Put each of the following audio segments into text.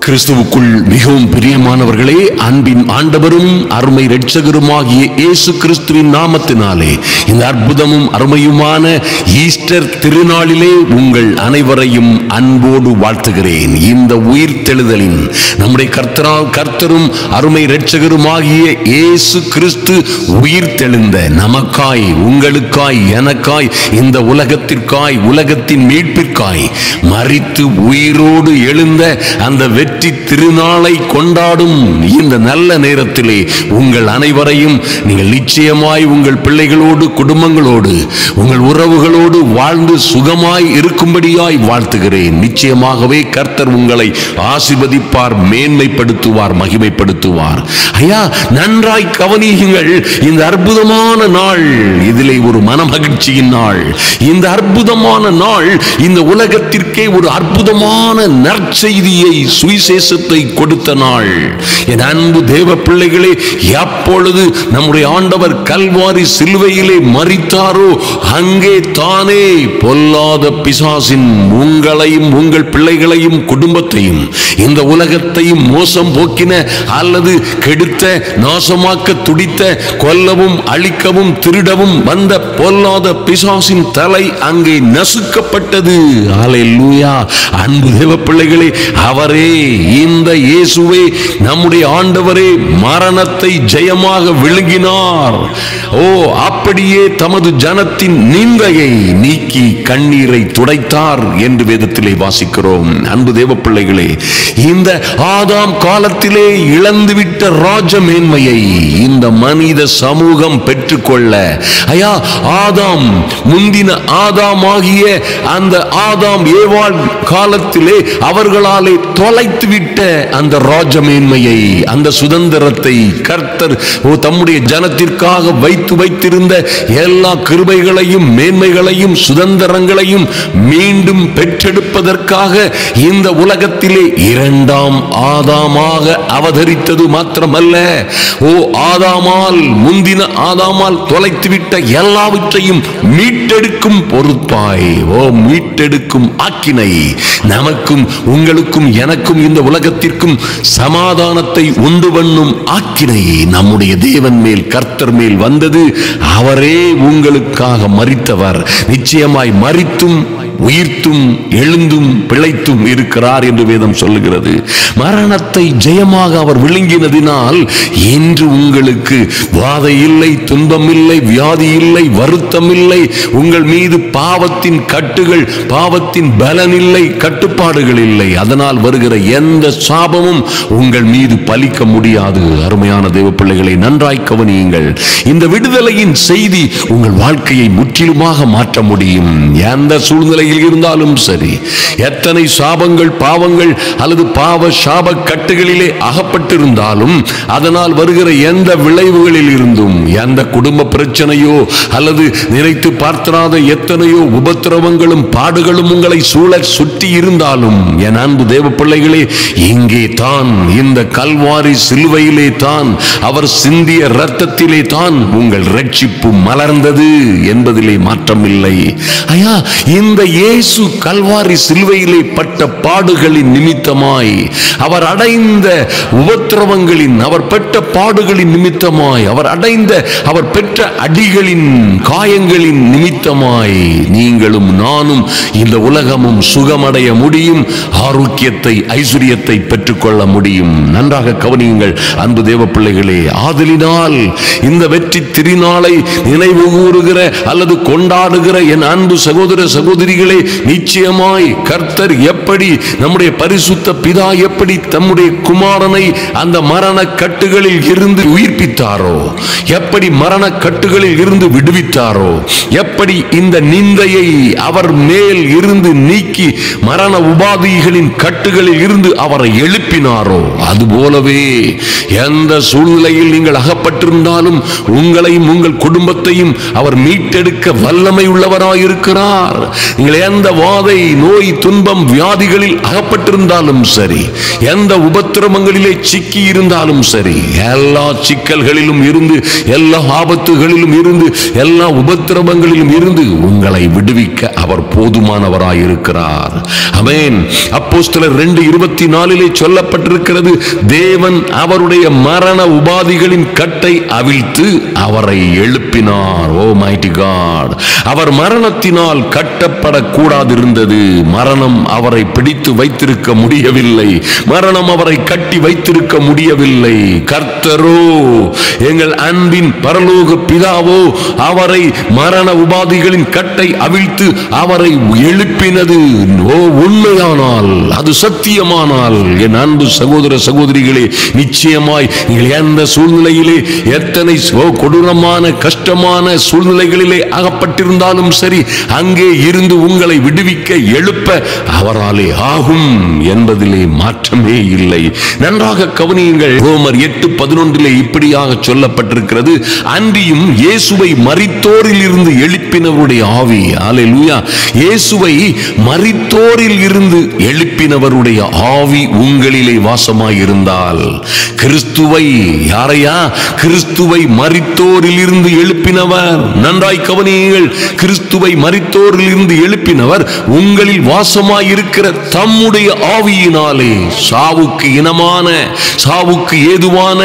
கிறிஸ்துவுக்குள் மிகவும் பிரியமானவர்களே, அன்பின் ஆண்டவரும் அருமை இரட்சகருமாகிய இயேசு கிறிஸ்துவின் நாமத்தினாலே இந்த அற்புதமும் அருமையுமான ஈஸ்டர் திருநாளிலே உங்கள் அனைவரையும் அன்போடு வாழ்த்துகிறேன். இந்த உயிர்த்தெழுதலின் நம்முடைய கர்த்தரும் அருமை இரட்சகருமாகிய இயேசு கிறிஸ்து உயிர்த்தெழுந்த நமக்காய், உங்களுக்காய், எனக்காய், இந்த உலகத்திற்காய், உலகத்தின் மீட்பிற்காய் மரித்து உயிரோடு எழுந்த அந்த வெற்றி திருநாளை கொண்டாடும் இந்த நல்ல நேரத்திலே உங்கள் அனைவரையும் நீங்கள் நிச்சயமாய் உங்கள் பிள்ளைகளோடு, குடும்பங்களோடு, உங்கள் உறவுகளோடு வாழ்ந்து சுகமாய் இருக்கும்படியாய் வாழ்த்துகிறேன். நிச்சயமாகவே கர்த்தர் உங்களை ஆசீர்வதிப்பார், மேன்மைப்படுத்துவார், மகிமைப்படுத்துவார். ஐயா, நன்றாய் கவனியுங்கள். இந்த அற்புதமான நாள், இதிலே ஒரு மனமகிழ்ச்சியின் நாள். இந்த அற்புதமான நாள் இந்த உலகத்திற்கே ஒரு அற்புதமான நற்செய்தியை, சுவிசேஷத்தை கொடுத்த நாள். என் அன்பு தேவ பிள்ளைகளே, எப்பொழுது நம்முடைய ஆண்டவர் கல்வாரி சிலுவையிலே மரித்தாரோ அங்கே தானே பொல்லாத பிசாசின் உங்களையும், உங்கள் பிள்ளைகளையும், குடும்பத்தையும், இந்த உலகத்தையும் மோசம் போக்கின அல்லது கெடுத்த, நாசமாக்க துடித்த, கொல்லவும் அழிக்கவும் திருடவும் வந்த பொல்லாத பிசாசின் தலை அங்கே நசுக்கப்பட்டது. அல்லேலூயா. அன்பு தேவ பிள்ளைகளே, அவரே, இந்த இயேசுவே, நம்முடைய ஆண்டவரே மரணத்தை ஜெயமாக விழுங்கினார். ஓ, அப்படியே தமது ஜனத்தின் நிந்தையை நீக்கி கண்ணீரை துடைத்தார் என்று வேதத்திலே வாசிக்கிறோம். அன்பு தேவ பிள்ளைகளே, இந்த ஆதாம் காலத்திலே இழந்துவிட்ட ராஜ மேன்மையை இந்த மனித சமூகம் பெற்றுக்கொள்ள, ஐயா, ஆதாம், முந்தின ஆதாம் ஆகிய அந்த ஆதாம் ஏவாள் காலத்திலே அவர்களாலே தொலைத்துவிட்ட அந்த ராஜ மேன்மையை, அந்த சுதந்திரத்தை கர்த்தர் தம்முடைய ஜனத்திற்காக வைத்திருந்த எல்லா கிருபைகளையும், மேன்மைகளையும், சுதந்திரங்களையும் மீண்டும் பெற்றெடுப்பதற்காக இந்த உலகத்திலே இரண்டாம் ஆதாமாக அவதரித்தது மாத்திரமல்ல, ஆதாமால், முந்தின ஆதாமால் தொலைத்துவிட்ட எல்லாவற்றையும் மீட்டெடுக்கும் பொறுப்பாய், மீட்டெடுக்கும் ஆக்கினை, நமக்கும், உங்களுக்கும், எனக்கும், இந்த உலகத்திற்கும் சமாதானத்தை உண்டு பண்ணும் ஆக்கினை நம்முடைய தேவன் மேல், கர்த்தர் மேல் வந்தது. அவரே உங்களுக்காக மரித்தவர். நிச்சயமாய் மரித்தும் உயிர்த்தும் எழுந்தும் பிழைத்தும் இருக்கிறார் என்று வேதம் சொல்லுகிறது. மரணத்தை ஜெயமாக அவர் விழுங்கினதினால் இன்று உங்களுக்கு வாதை இல்லை, துன்பம் இல்லை, வியாதி இல்லை, வருத்தம் இல்லை. உங்கள் மீது பாவத்தின் கட்டுகள், பாவத்தின் பலன் இல்லை, கட்டுப்பாடுகள் இல்லை. அதனால் வருகிற எந்த சாபமும் உங்கள் மீது பலிக்க முடியாது. அருமையான தேவ பிள்ளைகளை, நன்றாய் கவனியுங்கள். இந்த விடுதலையின் செய்தி உங்கள் வாழ்க்கையை முற்றிலுமாக மாற்ற முடியும். எந்த சூழ்நிலையில் இருந்தாலும் சரி, எத்தனை சாபங்கள், பாவங்கள் அல்லது பாவ சாப கட்டுகளிலே அகப்பட்டிருந்தாலும், அதனால் வருகிற எந்த விளைவுகளில் இருந்தும், எந்த குடும்ப பிரச்சனையோ அல்லது நினைத்து பார்த்திராத எத்தனையோ உபத்திரவங்களும் பாடுகளும் உங்களை சூழ சுற்றி இருந்தாலும், என் அன்பு தேவ பிள்ளைகளே, இங்கே தான், இந்த கல்வாரி சிலுவையிலே தான், அவர் சிந்திய இரத்தத்திலே தான் உங்கள் ரட்சிப்பு மலர்ந்தது என்பதிலே மாற்றமில்லை. ஐயா, இந்த இயேசு கல்வாரி சிலுவையிலே பட்ட பாடுகளின் நிமித்தமாய், அவர் அடைந்த உபத்திரவங்களின், அவர் பெற்ற பாடுகளின் நிமித்தமாய், அவர் அடைந்த, அவர் பெற்ற அடிகளின், காயங்களின் நிமித்தமாய் நீங்களும் நானும், இந்த உலகமும் சுகமடைய முடியும், ஆரோக்கியத்தை, ஐஸ்வரியத்தை பெற்றுக்கொள்ள முடியும். நன்றாக கவனியுங்கள் அன்பு தேவ பிள்ளைகளே. ஆதலினால் இந்த வெற்றி திருநாளை நினைவு கூறுகிற அல்லது கொண்டாடுகிற என் அன்பு சகோதர சகோதரிகளே, நிச்சயமாய் கர்த்தர் எப்படி, நம்முடைய பரிசுத்த பிதா எப்படி தம்முடைய குமாரனை அந்த மரண கட்டுகளில் இருந்து உயிர்ப்பித்தாரோ, எப்படி மரண கட்டுகளில் இருந்து விடுவித்தாரோ, எப்படி இந்த நிந்தையை அவர் மேல் இருந்து நீக்கி மரண உபாதிகளின் கட்டுகளில் இருந்து அவரை எழுப்பினாரோ, அதுபோலவே எந்த சூழ்நிலையில் நீங்கள் அகப்பட்டிருந்தாலும் உங்களையும் உங்கள் குடும்பத்தையும் அவர் மீட்டெடுக்க வல்லமை உள்ளவராயிருக்கிறார். நீங்கள் எந்த வாதை, நோய், துன்பம், வியாதிகளில் அகப்பட்டிருந்தாலும் சரி, எந்த உபத்திரவங்களிலே சிக்கி இருந்தாலும் சரி, எல்லா சிக்கல்களிலும் இருந்து, எல்லா ஆபத்துகளிலும் இருந்து, எல்லா உபத்திரவங்களிலும் இருந்து உங்களை விடுவிக்க அவர் போதுமானவராயிருக்கிறார். ஆமென். அப்போஸ்தலர் 2:24 சொல்லப்பட்டிருக்கிறது, தேவன் அவருடைய மரண உபாதிகளின் கட்டை அவிழ்த்து அவரை எழுப்பினார். Oh mighty God! அவர் மரணத்தினால் கட்டப்படக்கூடாதிருந்தது. மரணம் அவரை பிடித்து வைத்திருக்க முடியவில்லை. மரணம் அவரை கட்டி வைத்திருக்க முடியவில்லை. கர்த்தரோ, எங்கள் அன்பின் பரலோக பிதாவோ அவரை மரண உபாதிகளின் கட்டை அவிழ்த்து அவரை எழுப்பினது உண்மையானால், அது சத்தியமானால், என் அன்பு சகோதர சகோதரிகளே, நிச்சயமாய் நீங்கள் எந்த சூழ்நிலையிலே எத்தனை கொடூரமான கஷ்டமான சூழ்நிலைகளிலே அகப்பட்டிருந்தாலும் சரி, அங்கே இருந்து உங்களை விடுவிக்க எழுப்ப அவராலே ஆகும் என்பதிலே மாற்றமே இல்லை. நன்றாக கவனியுங்கள். ரோமர் 8:11 இப்படியாக சொல்லப்பட்டிருக்கிறது, அன்றியும் இயேசுவை மரித்தோரில் இருந்து எழுப்பினவருடைய ஆவி. அல்லேலூயா! இயேசுவை மரித்தோரில் இருந்து எழுப்பினவருடைய ஆவி உங்களிலே வாசமாயிருந்தால், கிறிஸ்துவை, யாரையா? கிறிஸ்துவை மரித்தோரில் இருந்து எழுப்பினவர். நன்றாய் கவனியுங்கள். கிறிஸ்துவை மரித்தோரில் இருந்து எழுப்பினவர் உங்களில் வாசமாயிருக்கிற தம்முடைய ஆவியினாலே சாவுக்கு இனமான, சாவுக்கு ஏதுவான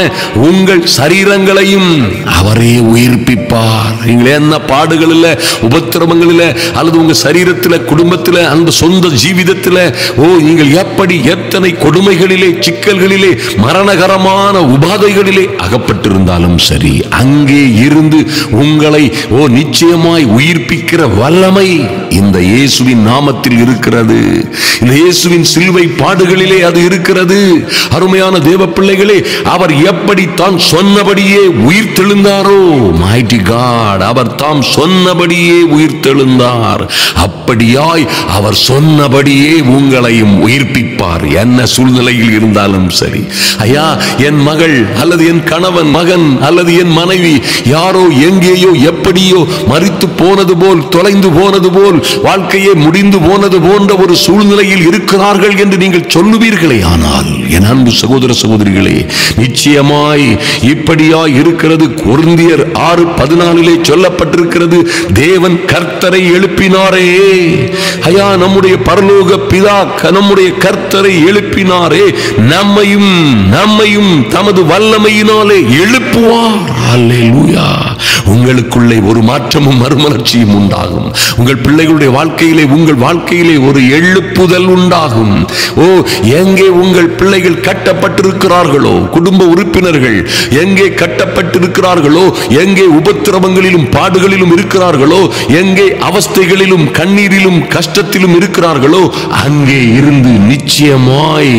உங்கள் சரீரங்களையும் அவரே உயிர்ப்பிப்பார். நீங்கள் என்ன பாடுகளில், உபத்திரவங்களில், அல்லது உங்க சரீரத்தில், குடும்பத்தில், அந்த சொந்த ஜீவிதத்தில், நீங்கள் எப்படி எத்தனை கொடுமைகளிலே, சிக்கல்களிலே, மரணகரமான உபாதைகளிலே அகப்பட்டிருந்தாலும் சரி, அங்கே இருந்து உங்களை நிச்சயமாய் உயிர்ப்பிக்கிற வல்லமை இந்த இயேசுவின் நாமத்தில் இருக்கிறது. இந்த இயேசுவின் சிலுவை பாடுகளிலே அது இருக்கிறது. அருமையான தேவ பிள்ளைகளே, அவர் எப்படி தான் சொன்னபடியே உயிர்த்தெழுந்தாரோ, மைட்டி காட், அவர் தாம் சொன்னபடியே உயிர்த்தெழுந்தார். அப்படியாய் அவர் சொன்னபடியே உங்களையும் உயிர்ப்பிப்பார். என்ன சூழ்நிலையில் இருந்தாலும் சரி. ஐயா, என் மகள் அல்லது என் கணவன், மகன் அல்லது என் மனைவி யாரோ எங்கேயோ எப்படியோ மரித்து போனது போல், தொலைந்து போனது போல், வாழ்க்கையே முடிந்து போனது போன்ற ஒரு சூழ்நிலையில் இருக்கிறார்கள் என்று நீங்கள் சொல்லுவீர்களே, ஆனால் என் அன்பு சகோதர சகோதரிகளே, நிச்சயமாய் இப்படியாய் இருக்கிறது. கொரிந்தியர் 6:14 சொல்லப்பட்டிருக்கிறது, தேவன் கர்த்தரை எழுப்பினாரே. ஐயா, நம்முடைய பரலோக பிதா நம்முடைய கர்த்தரை எழுப்பினாரே, நம்மையும் தமது வல்லமையினாலே எழுப்புவார். அல்லேலூயா! உங்களுக்குள்ளே ஒரு மாற்றமும் மறுமலர்ச்சியும் உண்டாகும். உங்கள் பிள்ளைகளுடைய வாழ்க்கையிலே, உங்கள் வாழ்க்கையிலே ஒரு எழுப்புதல் உண்டாகும். எங்கே உங்கள் பிள்ளைகள் கட்டப்பட்டிருக்கிறார்களோ, குடும்ப உறுப்பினர்கள் எங்கே கட்டப்பட்டிருக்கிறார்களோ, எங்கே உபத்திரவங்களிலும் பாடுகளிலும் இருக்கிறார்களோ, எங்கே அவஸ்தைகளிலும் கண்ணீரிலும் கஷ்டத்திலும் இருக்கிறார்களோ, அங்கே இருந்து நிச்சயமாய்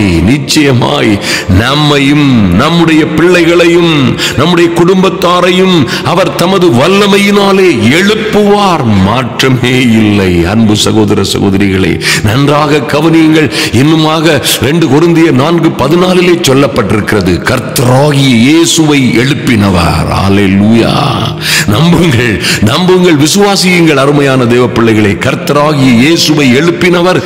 நம்மையும், நம்முடைய பிள்ளைகளையும், நம்முடைய குடும்பத்தாரையும் அவர் தமது வல்லமையினாலே எழுப்புவார். மாற்றமே இல்லை. அன்பு சகோதர சகோதரிகளே, நன்றாக கவனியுங்கள். இன்னுமாக 2 கொரிந்தியர் 4:14 சொல்லப்பட்டிருக்கிறது, கர்த்தராகிய இயேசுவை எழுப்பினவர். அல்லேலூயா! நம்புங்கள், விசுவாசியுங்கள். அருமையான தேவ பிள்ளைகளே, கர்த்தராகிய இயேசுவை எழுப்பினவர்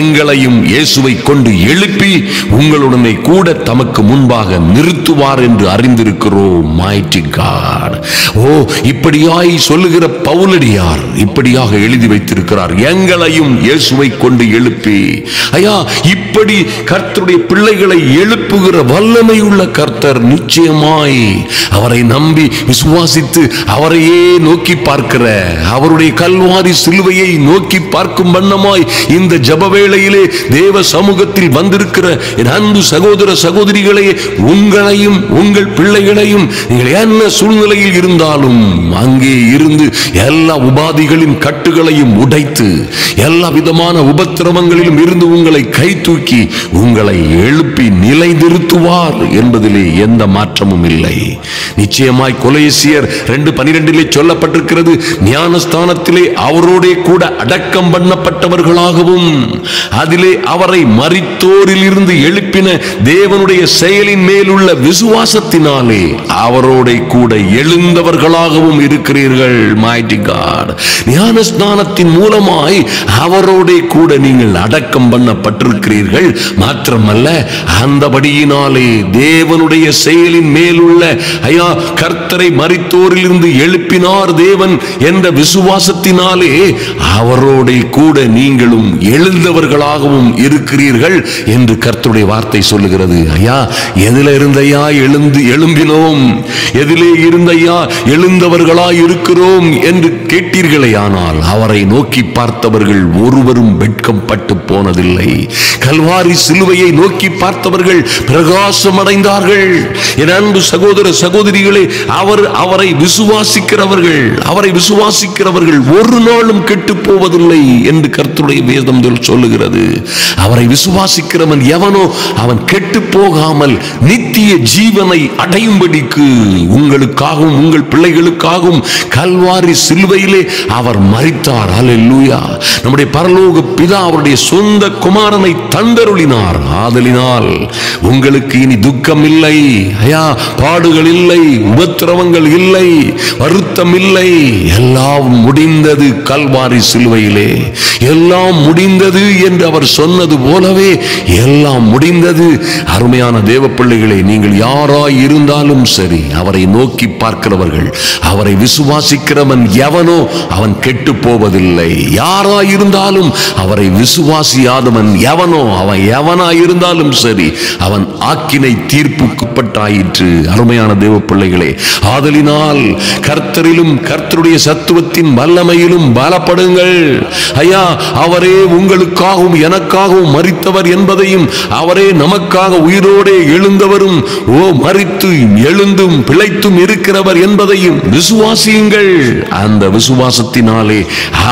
எங்களையும் இயேசுவை கொண்டு எழுப்பி உங்களுடனே கூட தமக்கு முன்பாக நிறுத்துவார் என்று அறிந்திருக்கிறோம். Mighty God! இப்படியாய் சொல்லுகிற பவுலடியார் இப்படியாக எழுதி வைத்திருக்கிறார், எங்களையும் இயேசுவை கொண்டு எழுப்பி. ஐயா, இப்படி கர்த்தருடைய பிள்ளைகளை எழுப்புகிற வல்லமை உள்ள கர்த்தர் நிச்சயமாய் அவரை நம்பி விசுவாசித்து அவரையே நோக்கி பார்க்கிற, அவருடைய கல்வாரி சிலுவையை நோக்கி பார்க்கும் வண்ணமாய் இந்த ஜப வேளையிலே தேவ சமூகத்தில் வந்திருக்கிற என் அன்பு சகோதர சகோதரிகளே, உங்களையும் உங்கள் பிள்ளைகளையும் நீங்கள் என்ன சூழ்நிலையில் இருந்தாலும் அங்கே இருந்து எல்லா உபாதிகளின் கட்டுகளையும் உடைத்து, எல்லா விதமான உபத்திரவங்களிலும் இருந்து உங்களை கை தூக்கி உங்களை எழுப்பி நிலைநிறுத்துவார் என்பதிலே எந்த மாற்றமும் இல்லை. நிச்சயமாய் கொலோசியர் 2:12 சொல்லப்பட்டிருக்கிறது, ஞானஸ்தானத்திலே அவரோட கூட அடக்கம் பண்ணப்பட்டவர்களாகவும் அதிலே அவரை மரித்தோரில் இருந்து எழுப்பி எழுப்பின தேவனுடைய செயலின் மேலுள்ள விசுவாசத்தினாலே அவரோட கூட எழுந்தவர்களாகவும் இருக்கிறீர்கள். Mighty God, ஞான ஸ்நானத்தின் மூலமாய் அவரோட கூட நீங்கள் அடக்கம் பண்ணப்பட்டிருக்கிறீர்கள். மாத்திரமல்ல, அந்தபடியினாலே தேவனுடைய செயலின் மேலுள்ள கர்த்தரை மரித்தோரிலிருந்து எழுப்பினார் தேவன் என்ற விசுவாசத்தினாலே அவரோட கூட நீங்களும் எழுந்தவர்களாகவும் இருக்கிறீர்கள் என்று கர்த்தருடைய வார்த்தை சொல்லுகிறது. ஐயா, எதில இருந்தையா எழும்பினோம், எதிலே இருந்தையா எழுந்தவர்களாய் இருக்கிறோம் என்று கேட்டீர்களே. ஆனால் அவரை நோக்கி பார்த்தவர்கள் ஒருவரும் வெட்கம் பட்டு போனதில்லை. கல்வாரி சிலுவையை நோக்கி பார்த்தவர்கள் பிரகாசம் அடைந்தார்கள். என் அன்பு சகோதர சகோதரிகளே, அவரை விசுவாசிக்கிறவர்கள் ஒரு நாளும் கெட்டு போவதில்லை என்று கர்த்தருடைய வேதம் சொல்லுகிறது. அவரை விசுவாசிக்கிறவன் எவனோ அவன் கெட்டு போகாமல் நித்திய ஜீவனை அடையும்படிக்கு உங்களுக்காகவும் உங்கள் பிள்ளைகளுக்காகவும் கல்வாரி சிலுவையிலே அவர் மரித்தார். அல்லேலூயா. நம்முடைய பரலோக பிதா அவருடைய சொந்த குமாரனை தந்தருளினார். ஆதலினால் உங்களுக்கு இனி துக்கம் இல்லை, பாடுகள் இல்லை, உபத்திரவங்கள் இல்லை, வருத்தம் இல்லை. எல்லாம் முடிந்தது கல்வாரி சிலுவையிலே. எல்லாம் முடிந்தது என்று அவர் சொன்னது போலவே எல்லாம் முடிந்தது. அருமையான தேவ பிள்ளைகளே, நீங்கள் யாராய் இருந்தாலும் சரி, அவரை நோக்கி பார்க்கிறவர்கள், அவரை விசுவாசிக்கிறவன் எவனோ அவன் கெட்டு போவதில்லை. யாராய் இருந்தாலும் அவரை விசுவாசியாதவன் எவனோ, அவன் எவனாய் இருந்தாலும் சரி, அவன் ஆக்கினை தீர்ப்புக்குட்பட்டாயிற்று. அருமையான தேவ பிள்ளைகளே, ஆதலினால் கர்த்தரிலும் கர்த்தருடைய சத்துவத்தின் வல்லமையிலும் பலப்படுங்கள். ஐயா, அவரே உங்களுக்காகவும் எனக்காகவும் மரித்தவர் என்பதையும், அவரே நமக்காக உயிரோடே எழுந்தவரும் மரித்து எழுந்தும் பிழைத்தும் இருக்கிறவர் என்பதையும் விசுவாசியுங்கள். அந்த விசுவாசத்தினாலே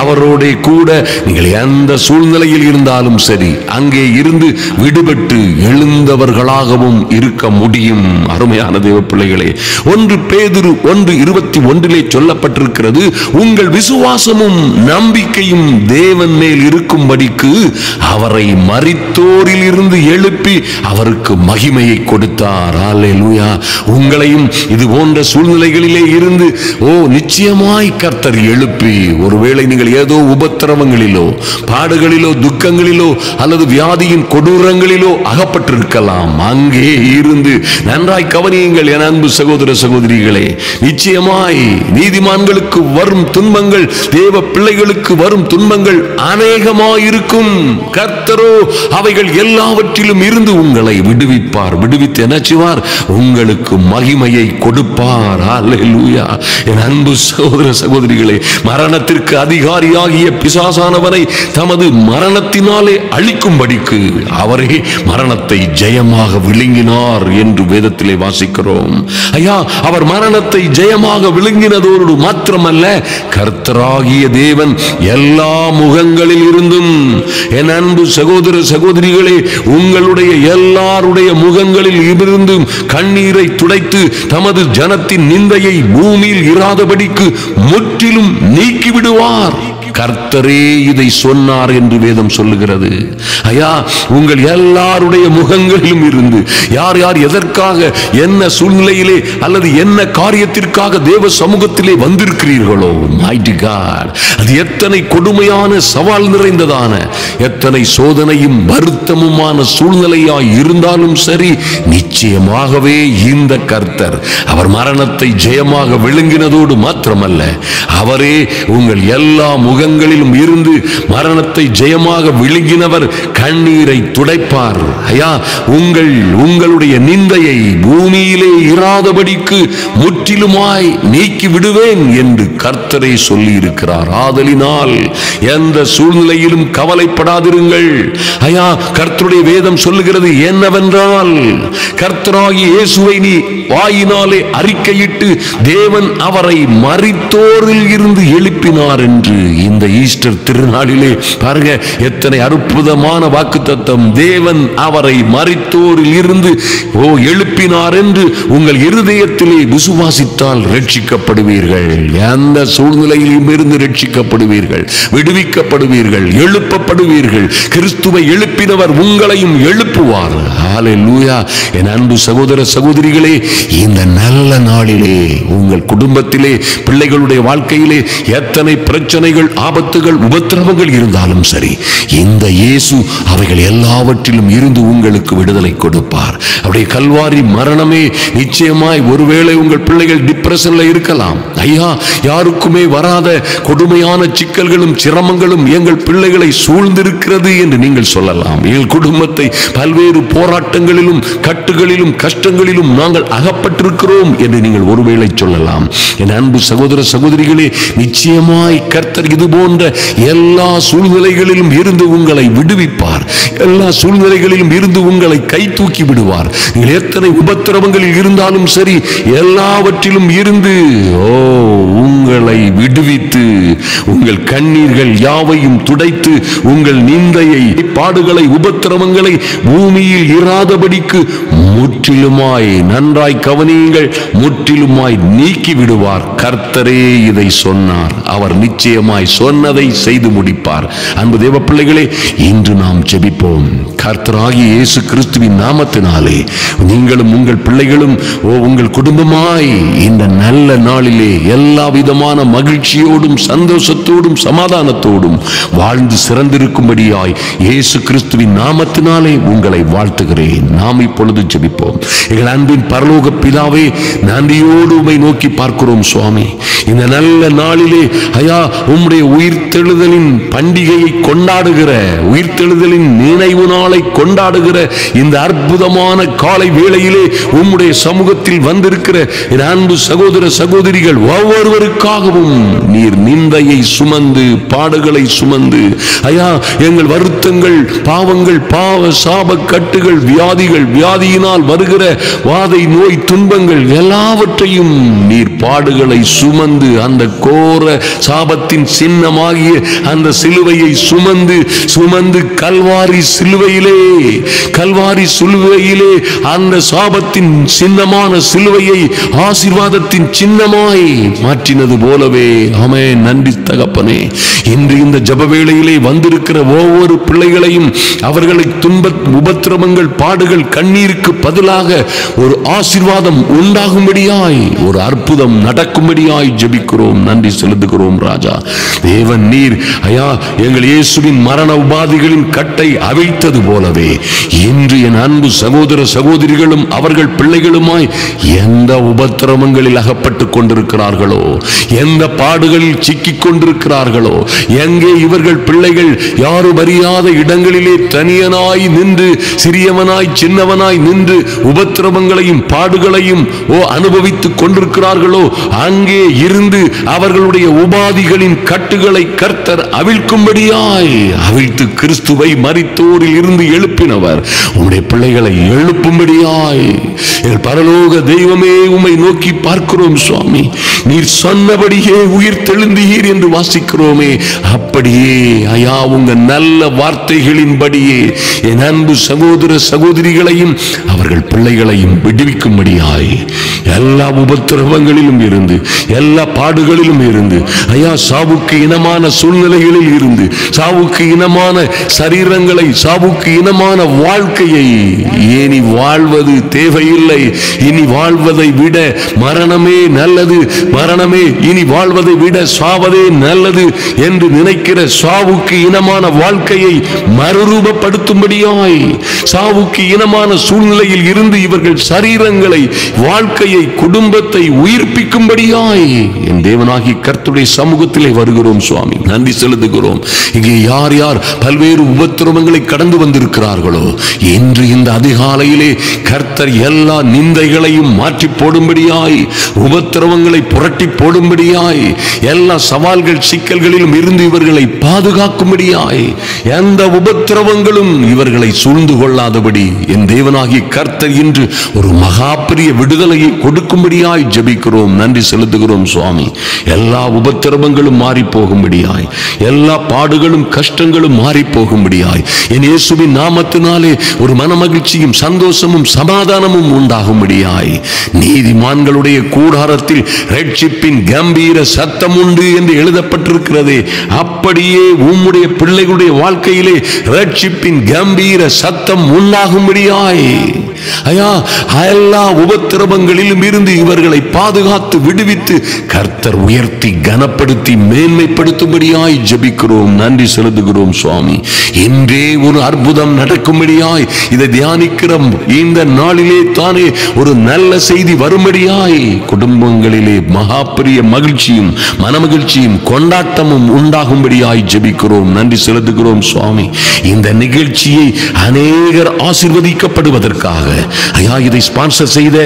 அவரோட கூட நீங்கள் எந்த சூழ்நிலையில் இருந்தாலும் சரி, அங்கே இருந்து விடுபட்டு எழுந்தவர்களாகவும் இருக்க முடியும். அருமையான தேவ பிள்ளைகளே, 1 பேதுரு 1:21 சொல்லப்பட்டிருக்கிறது, உங்கள் விசுவாசமும் நம்பிக்கையும் தேவன் மேல் இருக்கும்படிக்கு அவரை மரித்தோரில் இருந்து எழுப்பி அவருக்கு மகிமையை கொடுத்தார். அல்லேலூயா. உங்களையும் இது போன்ற சூழ்நிலைகளிலே இருந்து நிச்சயமாய் கர்த்தர் எழுப்பி, ஒருவேளை நீங்கள் ஏதோ உபத்திரவங்களிலோ பாடுகளிலோ துக்கங்களிலோ அல்லது வியாதியின் கொடூரங்களிலோ அகப்பட்டிருக்கலாம். அங்கே இருந்து நன்றாய் கவனியுங்கள் என் அன்பு சகோதர சகோதரிகளே. நிச்சயமாய் நீதிமான்களுக்கு வரும் துன்பங்கள், தேவ பிள்ளைகளுக்கு வரும் துன்பங்கள் அநேகமாயிருக்கும். கர்த்தரோ அவைகள் எல்லாவற்றிலும் இருந்து உங்களை விடுவிப்பார். விடுவித்து என்ன செய்வார்? உங்களுக்கு மகிமையை கொடுப்பார். அல்லேலூயா. என் அன்பு சகோதர சகோதரிகளே, மரணத்திற்கு அதிகாரியாகிய பிசாசானவனை தமது மரணத்தினாலே அழிக்கும்படிக்கு அவரே மரணத்தை ஜெயமாக விழுங்கினார் என்று வேதத்திலே வாசிக்கிறோம். ஐயா, அவர் மரணத்தை ஜெயமாக விழுங்கினதோடு மாத்திரமல்ல, கர்த்தராகிய தேவன் எல்லா முகங்களில் இருந்தும், என் அன்பு சகோதர சகோதரிகளே, உங்களுடைய எல்லாருடைய முகங்களில் இருந்தும் கண்ணீரை துடைத்து தமது ஜனத்தின் நிந்தையை பூமியில் இராதபடிக்கு முற்றிலும் நீக்கிவிடுவார். கர்த்தரே இதை சொன்னார் என்று வேதம் சொல்லுகிறது. ஐயா, உங்கள் எல்லாருடைய முகங்களிலும் இருந்து யார் யார் எதற்காக என்ன சூழ்நிலையிலே அல்லது என்ன காரியத்திற்காக தேவ சமூகத்திலே வந்திருக்கிறீர்களோ, mighty God, அது எத்தனை கொடுமையான சவால் நிறைந்ததான, எத்தனை சோதனையும் வருத்தமுமான சூழ்நிலையாய் இருந்தாலும் சரி, நிச்சயமாகவே இந்த கர்த்தர் அவர் மரணத்தை ஜெயமாக விழுங்கினதோடு மாத்திரமல்ல, அவரே உங்கள் எல்லா முகங்களிலும் இருந்து மரணத்தை ஜெயமாக விழுங்கினவர் கண்ணீரை துடைப்பார். ஐயா, உங்களுடைய நிந்தையை பூமியிலே இராதபடிக்கு முற்றிலுமாய் நீக்கி விடுவேன் என்று கர்த்தரே சொல்லி இருக்கிறார். ஆதலினால் எந்த சூழ்நிலையிலும் கவலைப்படாதிருங்கள். ஐயா, கர்த்தருடைய வேதம் சொல்லுகிறது என்னவென்றால், கர்த்தராகிய இயேசுவை நீ வாயினாலே அறிக்கையிட்டு தேவன் அவரை மரித்தோரில் இருந்து எழுப்பினார் என்று இந்த ஈஸ்டர் திருநாளிலே பாருங்க, எத்தனை அற்புதமான வாக்குத்தத்தம். தேவன் அவரை மரித்தோரில் இருந்து எழுப்பினார் என்று உங்கள் இருதயத்திலே விசுவாசித்தால் ரட்சிக்கப்படுவீர்கள். எந்த சூழ்நிலையிலும் இருந்து ரட்சிக்கப்படுவீர்கள், விடுவிக்கப்படுவீர்கள், எழுப்பப்படுவீர்கள். கிறிஸ்துவை எழுப்பினவர் உங்களையும் எழுப்புவார். ஹல்லேலூயா. என் அன்பு சகோதர சகோதரிகளே, இந்த நல்ல நாளிலே உங்கள் குடும்பத்திலே, பிள்ளைகளுடைய வாழ்க்கையிலே எத்தனை பிரச்சனைகள், ஆபத்துகள், உபத்திரவங்கள் இருந்தாலும் சரி, இந்த இயேசு அவைகள் எல்லாவற்றிலும் இருந்து உங்களுக்கு விடுதலை கொடுப்பார். அப்படியே கல்வாரி மரணமே நிச்சயமாய், ஒருவேளை உங்கள் பிள்ளைகள் டிப்ரெஷன்ல இருக்கலாம். ஐயா, யாருக்குமே வராத கொடுமையான சிக்கல்களும் சிரமங்களும் எங்கள் பிள்ளைகளை சூழ்ந்திருக்கிறது என்று நீங்கள் சொல்லலாம். எங்கள் குடும்பத்தை பல்வேறு போராட்டங்களிலும் கட்டுகளிலும் கஷ்டங்களிலும் நாங்கள் அகப்பட்டிருக்கிறோம் என்று நீங்கள் ஒருவேளை சொல்லலாம். என் அன்பு சகோதர சகோதரிகளே, நிச்சயமாய் கர்த்தர் இது போன்ற எல்லா சூழ்நிலைகளிலும் இருந்து உங்களை விடுவிப்பார். எல்லா சூழ்நிலைகளிலும் இருந்து உங்களை கை தூக்கி விடுவார். நீங்கள் எத்தனை உபத்திரவங்களில் இருந்தாலும் சரி, எல்லாவற்றிலும் இருந்து உங்களை விடுவித்து உங்கள் கண்ணீர்கள் யாவையும் துடைத்து உங்கள் நிந்தையை, பாடுகளை, உபத்திரவங்களை பூமியில் இராதபடிக்கு முற்றிலுமாய், நன்றாய் கவனியுங்கள், முற்றிலுமாய் நீக்கி விடுவார். கர்த்தரே இதை சொன்னார். அவர் நிச்சயமாய் சொன்னதை செய்து முடிப்பார். அன்பு தேவ பிள்ளைகளே, இன்று நாம் ஜெபிப்போம். கர்த்தராகிய இயேசு கிறிஸ்துவின் நாமத்தினாலே நீங்களும் உங்கள் பிள்ளைகளும் உங்கள் குடும்பமாய் இந்த நல்ல நாளிலே எல்லா விதமான மகிழ்ச்சியோடும் சந்தோஷத்தோடும் சமாதானத்தோடும் வாழ்ந்து சிறந்திருக்கும்படியாய் இயேசு கிறிஸ்துவின் நாமத்தினாலே உங்களை வாழ்த்துகிறேன். நாம் இப்பொழுது ஜெபிப்போம். எங்கள் அன்பின் பரலோக பிதாவே, நன்றியோடு உம்மை நோக்கி பார்க்கிறோம் சுவாமி. இந்த நல்ல நாளிலே ஐயா, உம்முடைய உயிர்த்தெழுதலின் பண்டிகையை கொண்டாடுகிற, உயிர்த்தெழுதலின் நினைவு நாளை கொண்டாடுகிற இந்த அற்புதமான காலை வேளையிலே உம்முடைய சமூகத்தில் வந்திருக்கிற என் அன்பு சகோதர சகோதரிகள் ஒவ்வொருவருக்காகவும் நீர் நிந்தையை சுமந்து, பாடுகளை சுமந்து, ஐயா, எங்கள் வருத்தங்கள், பாவங்கள், பாவ சாப கட்டுகள், வியாதிகள், வியாதியினால் வருகிற வாதை, நோய், துன்பங்கள் எல்லாவற்றையும் நீர் பாடுகளை சுமந்து, அந்த கோர சாபத்தின் சின்னமாகிய அந்த சிலுவையை சுமந்து சுமந்து கல்வாரி சிலுவையிலே, கல்வாரி சிலுவையிலே அந்த சாபத்தின் சின்னமான சிலுவையை ஆசீர்வாதத்தின் சின்னமாய் மாற்றினது போலவே, ஆமென். நன்றி தகப்பனே. இன்று இந்த ஜெப வேளையிலே வந்திருக்கிற ஒவ்வொரு பிள்ளைகளையும் அவர்களை துன்ப, உபத்திரவங்கள், பாடுகள், கண்ணீருக்கு பதிலாக ஒரு ஆசீர்வாதம் உண்டாகும்படியாய், ஒரு அற்புதம் நடக்கும்படியாய் ஜெபிக்கிறோம். நன்றி செலுத்துகிறோம் ராஜா. தேவன் நீர் ஐயா, எங்கள் இயேசுவின் மரண உபாதிகளின் கட்டை அவிழ்த்தது போலவே இன்று என் அன்பு சகோதர சகோதரிகளும் அவர்கள் பிள்ளைகளுமாய் எந்த உபத்திரவங்களில் அகப்பட்டுக் கொண்டிருக்கிறார்களோ, எந்த பாடுகளில் சிக்கிக் கொண்டிருக்கிறார்களோ, எங்கே இவர்கள் பிள்ளைகள் யாரும் அறியாத இடங்களிலே தனியனாய் நின்று, சிறியவனாய் சின்னவனாய் நின்று உபத்திரவங்களையும் பாடுகளையும் அனுபவித்துக் கொண்டிருக்கிறார்களோ, அங்கே இருந்து அவர்களுடைய உபாதிகளின் கட்டுகளை கர்த்தர் அவிழ்க்கும்படியாய் அவிழ்த்து கிறிஸ்துவை மரித்தோரில் இருந்து எழுப்பினவர் உம்முடைய பிள்ளைகளை எழுப்பும்படியாய் எங்கள் பரலோக தெய்வமே உம்மை நோக்கி பார்க்கிறோம் சுவாமி. நீர் சொன்னபடியே உயிர் தெழுந்தீர் என்று வாசிக்கிறோமே, அப்படியே ஐயா, உங்க நல்ல வார்த்தைகளின்படியே என் அன்பு சகோதர சகோதரிகளையும் அவர்கள் பிள்ளைகளையும் விடுவிக்கும்படியாய் எல்லா உபத்திரவங்களிலும் இருந்து, எல்லா பாடுகளிலும் இருந்து, ஐயா, சாவுக்கு இனமான சூழ்நிலைகளில் இருந்து, சாவுக்கு இனமான சரீரங்களை, சாவுக்கு இனமான வாழ்க்கையை இனி வாழ்வது தேவையில்லை, இனி வாழ்வதை விட மரணமே நல்லது, மரணமே இனி வாழ்வதை விட சாவதே நல்லது என்று நினைக்கிற சாவுக்கு இனமான வாழ்க்கையை மறுரூபப்படுத்தும்படியாய், சாவுக்கு இனமான சூழ்நிலையில் இருந்து இவர்கள் சரீரங்களை, வாழ்க்கையை, குடும்பத்தை உயிர்ப்பிக்கும்படியாய் என் தேவனாகி கர்த்தருடைய சமூகத்திலே வருகிறோம் சுவாமி. நன்றி செலுத்துகிறோம். இங்கே யார் யார் பல்வேறு உபத்திரவங்களை கடந்து வந்திருக்கிறார்களோ, இன்று இந்த அதிகாலையிலே கர்த்தர் எல்லா நிந்தைகளையும் மாற்றி போடும்படியாய், உபத்திரவங்களை புரட்டி போடும்படியாய், எல்லா சவால்கள், சிக்கல்களிலும் இருந்து இவர்களை பாதுகாக்கும்படியாய், எந்த உபத்திரவங்களும் இவர்களை சூழ்ந்து கொள்ளாதபடி என் தேவனாகிய கர்த்தர் இன்று ஒரு மகா பெரிய விடுதலையை கொடுக்கும்படியாய் ஜெபிக்கிறோம். நன்றி செலுத்துகிறோம் சுவாமி. எல்லா உபத்திரவங்களும் மாறி போகும்படியாய், எல்லா பாடுகளும் கஷ்டங்களும் மாறி போகும்படியாய் என் இயேசுவின் நாமத்தினாலே ஒரு மனமகிழ்ச்சியும் சந்தோஷமும் சமாதானமும் உண்டாகும்படியாய், நீதிமான்களுடைய கூடாரத்தில் ரட்சிப்பின் கம்பீர சத்தம் உண்டு என்று எழுதப்பட்டிருக்கிறதே, அப்படியே உம்முடைய பிள்ளைகளுடைய வாழ்க்கையிலே ரட்சிப்பின் கம்பீர சத்தம் உண்டாகும்படியாய் ஐயா, எல்லா உபத்திரவங்களிலும் இருந்து இவர்களை பாதுகாத்து விடுவித்து கர்த்தர் உயர்த்தி கனப்படுத்தி மேன்மைப்படுத்தும்படியாய் ஜெபிக்கிறோம். நன்றி செலுத்துகிறோம் சுவாமி. இன்றே ஒரு அற்புதம் நடக்கும்படியாய் இதை தியானிக்கிற இந்த நாளிலே தானே ஒரு நல்ல செய்தி வரும்படியாய் குடும்பங்களிலே மகாபெரிய மகிழ்ச்சியும் மனமகிழ்ச்சியும் கொண்டாட்டமும் உண்டாகும்படியாய் ஜெபிக்கிறோம். நன்றி செலுத்துகிறோம் சுவாமி. இந்த நிகழ்ச்சியை அநேகர் ஆசீர்வதிக்கப்படுவதற்காக ஐயா, இதை ஸ்பான்சர் செய்த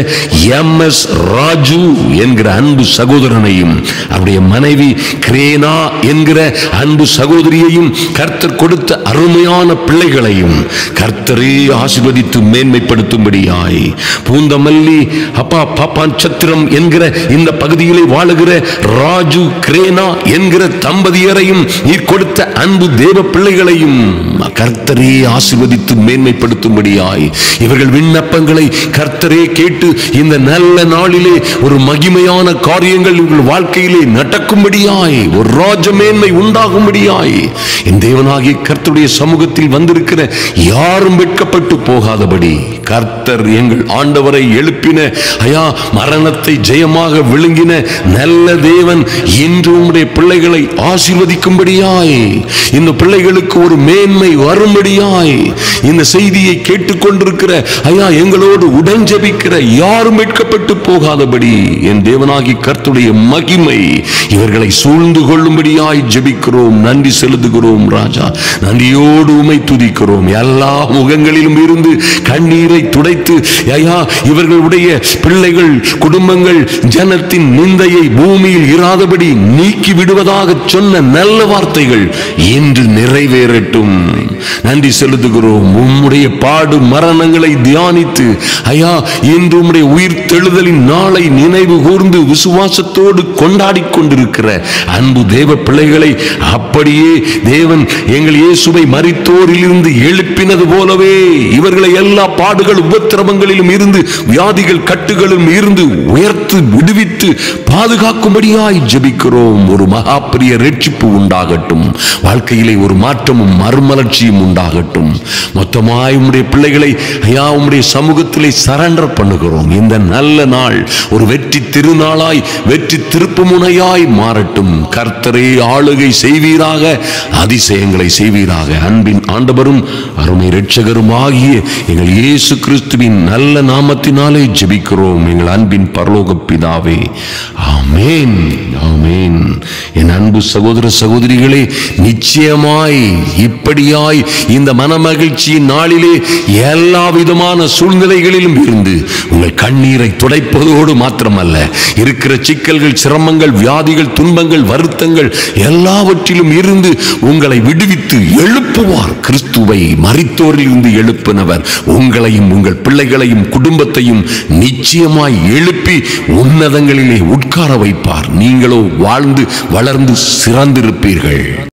MS ராஜு என்கிற அன்பு சகோதரனையும் அவருடைய மனைவி கிரேனா என்கிற அன்பு சகோதரியையும் கர்த்தர் கொடுத்த அருமையான பிள்ளைகளையும் கர்த்தரே ஆசீர்வதித்து மேன்மைப்படுத்தும்படியாய், பூந்தமல்லி அப்பா பாப்பான் சத்திரம் என்கிற இந்த பகுதியிலே வாழுகிற ராஜு கிரேனா என்கிற தம்பதியரையும் நீர் கொடுத்த அன்பு தேவ பிள்ளைகளையும் கர்த்தரே ஆசீர்வதித்து மேன்மைப்படுத்தும்படியாய், இவர்கள் விண்ணப்பங்களை கர்த்தரே கேட்டு இந்த நல்ல நாளிலே ஒரு மகிமையான காரியங்கள் இவர்கள் வாழ்க்கையிலே நடக்கும்படியாய், ஒரு ராஜமேன்மை உண்டாகும்படியாய், என் தேவனாகிய கர்த்தருடைய சமூகத்தில் வந்திருக்கிற யாரும் வெட்கப்பட்டு போகாதபடி கர்த்தர் எங்கள் ஆண்டவரை எழுப்பின ஐயா, மரணத்தை ஜெயமாக விழுங்கின நல்ல தேவன் இன்று உம்முடைய பிள்ளைகளை ஆசீர்வதிக்கும்படியாய், இந்த பிள்ளைகளுக்கு ஒரு மேன்மை வரும்படியாய், இந்த செய்தியை கேட்டுக்கொண்டிருக்கிற ஐயா எங்களோடு உடன் ஜெபிக்கிற யாரும் வெட்கப்பட்டு போகாதபடி என் தேவனாகி கர்த்தருடைய மகிமை இவர்களை சூழ்ந்து கொள்ளும்படியாய் ஜெபிக்கிறோம். நன்றி செலுத்துகிறோம் ராஜா. நன்றியோடு உம்மை துதிக்கிறோம். எல்லா முகங்களிலும் இருந்து கண்ணீரை துடைத்து ஐயா இவர்களுடைய பிள்ளைகள் குடும்பங்கள் ஜனத்தின் நிந்தையை பூமியில் இராதபடி நீக்கி விடுவதாக சொன்ன நல்ல வார்த்தைகள் இன்று நிறைவேறட்டும். நன்றி செலுத்துகிறோம். உம்முடைய பாடு மரணங்களை தியானித்து ஐயா இன்று உம்முடைய உயிர் தெழுதலின் நாளை நினைவு கூர்ந்து விசுவாசத்தோடு கொண்டாடி கொண்டிருக்கிற அன்பு தேவ பிள்ளைகளை அப்படியே தேவன் எங்கள் இயேசுவை மரித்தோரில் இருந்து எழுப்பினது போலவே இவர்களை எல்லா பாடுகள் உபத்திரவங்களிலும் இருந்து வியாதிகள் கட்டுகளும் இருந்து உயர்த்து விடுவித்து பாதுகாக்கும்படியாய் ஜெபிக்கிறோம். ஒரு மகாபெரிய ரட்சிப்பு உண்டாகட்டும். வாழ்க்கையிலே ஒரு மாற்றமும் மறுமலர்ச்சியும் உண்டாகட்டும். மொத்தமாய் உம்முடைய பிள்ளைகளை ஐயா உம்முடைய சமூகத்திலே சரண்டர் பண்ணுகிறோம். இந்த நல்ல நாள் ஒரு வெற்றி திருநாளாய் வெற்றி திருப்பு முனையாய் மாறட்டும். கர்த்தரே ஆளுகை செய்வீராக, அதிசயங்களை செய்வீராக. அன்பின் ஆண்டவரும் அருமை இரட்சகரும் ஆகிய எங்கள் இயேசு கிறிஸ்துவின் நல்ல நாமத்தினாலே ஜெபிக்கிறோம் எங்கள் அன்பின் பரலோக பிதாவே. ஆமென், ஆமென். என் அன்பு சகோதர சகோதரிகளே, நிச்சயமாய் இப்படியாய் இந்த மனமகிழ்ச்சியின் நாளிலே எல்லா விதமான சூழ்நிலைகளிலும் இருந்து உங்கள் கண்ணீரை துடைப்பதோடு மாத்திரமல்ல, இருக்கிற சிக்கல்கள், சிரமங்கள், வியாதிகள், துன்பங்கள், வருத்தங்கள் எல்லாவற்றிலும் இருந்து உங்களை விடுவித்து எழுப்புவார். கிறிஸ்துவை மரித்தோரில் இருந்து எழுப்பினவர் உங்களையும் உங்கள் பிள்ளைகளையும் குடும்பத்தையும் நிச்சயமாய் எழுப்பி உன்னதங்களிலே உட்கார வைப்பார். நீங்களோ வாழ்ந்து வளர்ந்து சிறந்திருப்பீர்கள்.